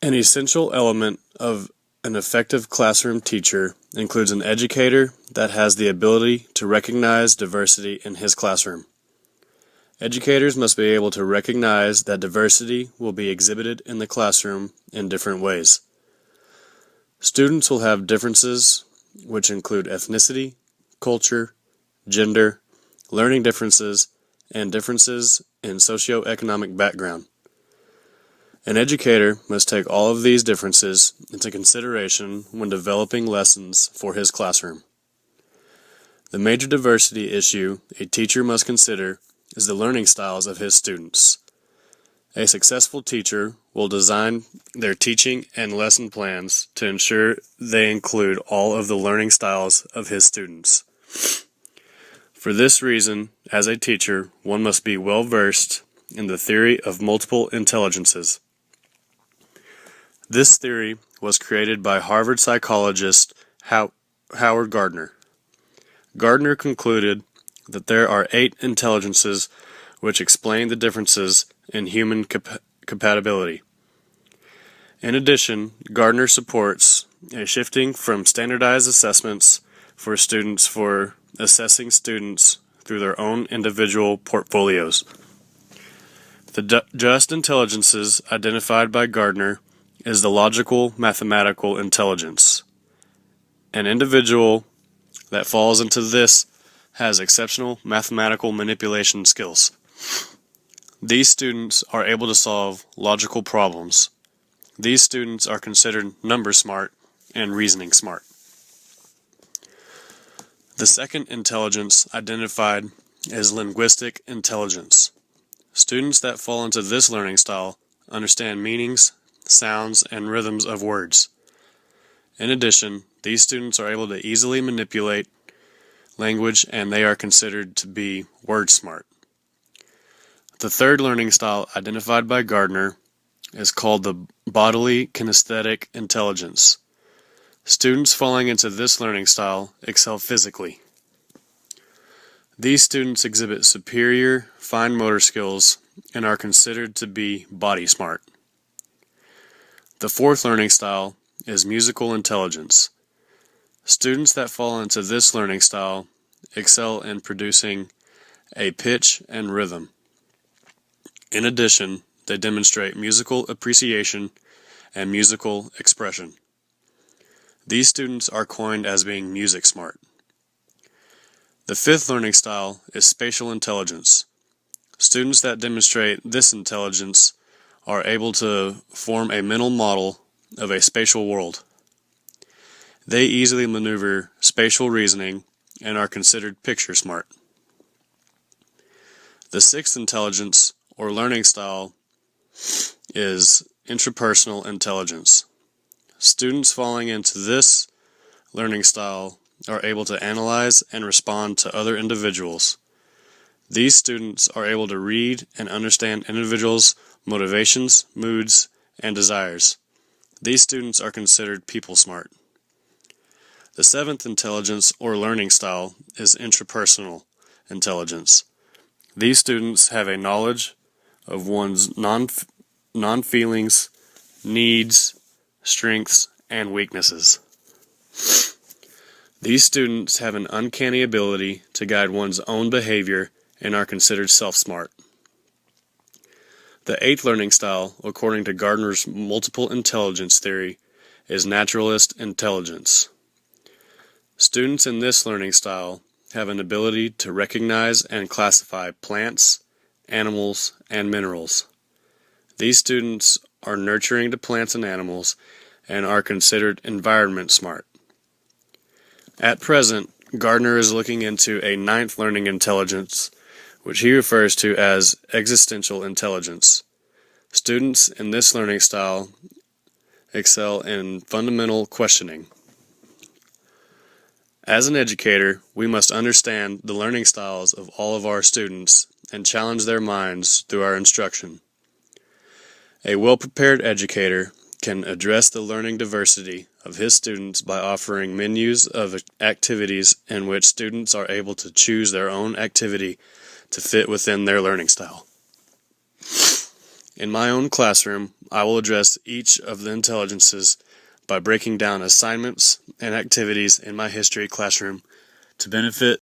An essential element of an effective classroom teacher includes an educator that has the ability to recognize diversity in his classroom. Educators must be able to recognize that diversity will be exhibited in the classroom in different ways. Students will have differences which include ethnicity, culture, gender, learning differences, and differences in socioeconomic background. An educator must take all of these differences into consideration when developing lessons for his classroom. The major diversity issue a teacher must consider is the learning styles of his students. A successful teacher will design their teaching and lesson plans to ensure they include all of the learning styles of his students. For this reason, as a teacher, one must be well versed in the theory of multiple intelligences. This theory was created by Harvard psychologist Howard Gardner. Gardner concluded that there are 8 intelligences which explain the differences in human compatibility. In addition, Gardner supports a shifting from standardized assessments for students for assessing students through their own individual portfolios. The just intelligences identified by Gardner is the logical mathematical intelligence. An individual that falls into this has exceptional mathematical manipulation skills. These students are able to solve logical problems. These students are considered number smart and reasoning smart. The second intelligence identified is linguistic intelligence. Students that fall into this learning style understand meanings, sounds, and rhythms of words. In addition, these students are able to easily manipulate language and they are considered to be word smart. The third learning style identified by Gardner is called the bodily kinesthetic intelligence. Students falling into this learning style excel physically. These students exhibit superior fine motor skills and are considered to be body smart. The fourth learning style is musical intelligence. Students that fall into this learning style excel in producing a pitch and rhythm. In addition, they demonstrate musical appreciation and musical expression. These students are coined as being music smart. The fifth learning style is spatial intelligence. Students that demonstrate this intelligence are able to form a mental model of a spatial world. They easily maneuver spatial reasoning and are considered picture smart. The sixth intelligence or learning style is intrapersonal intelligence. Students falling into this learning style are able to analyze and respond to other individuals. These students are able to read and understand individuals' motivations, moods, and desires. These students are considered people smart. The seventh intelligence or learning style is intrapersonal intelligence. These students have a knowledge of one's non-feelings, needs, strengths, and weaknesses. These students have an uncanny ability to guide one's own behavior and are considered self-smart. The eighth learning style, according to Gardner's multiple intelligence theory, is naturalist intelligence. Students in this learning style have an ability to recognize and classify plants, animals, and minerals. These students are nurturing to plants and animals and are considered environment smart. At present, Gardner is looking into a ninth learning intelligence, which he refers to as existential intelligence. Students in this learning style excel in fundamental questioning. As an educator, we must understand the learning styles of all of our students and challenge their minds through our instruction. A well-prepared educator can address the learning diversity of his students by offering menus of activities in which students are able to choose their own activity to fit within their learning style. In my own classroom, I will address each of the intelligences by breaking down assignments and activities in my history classroom to benefit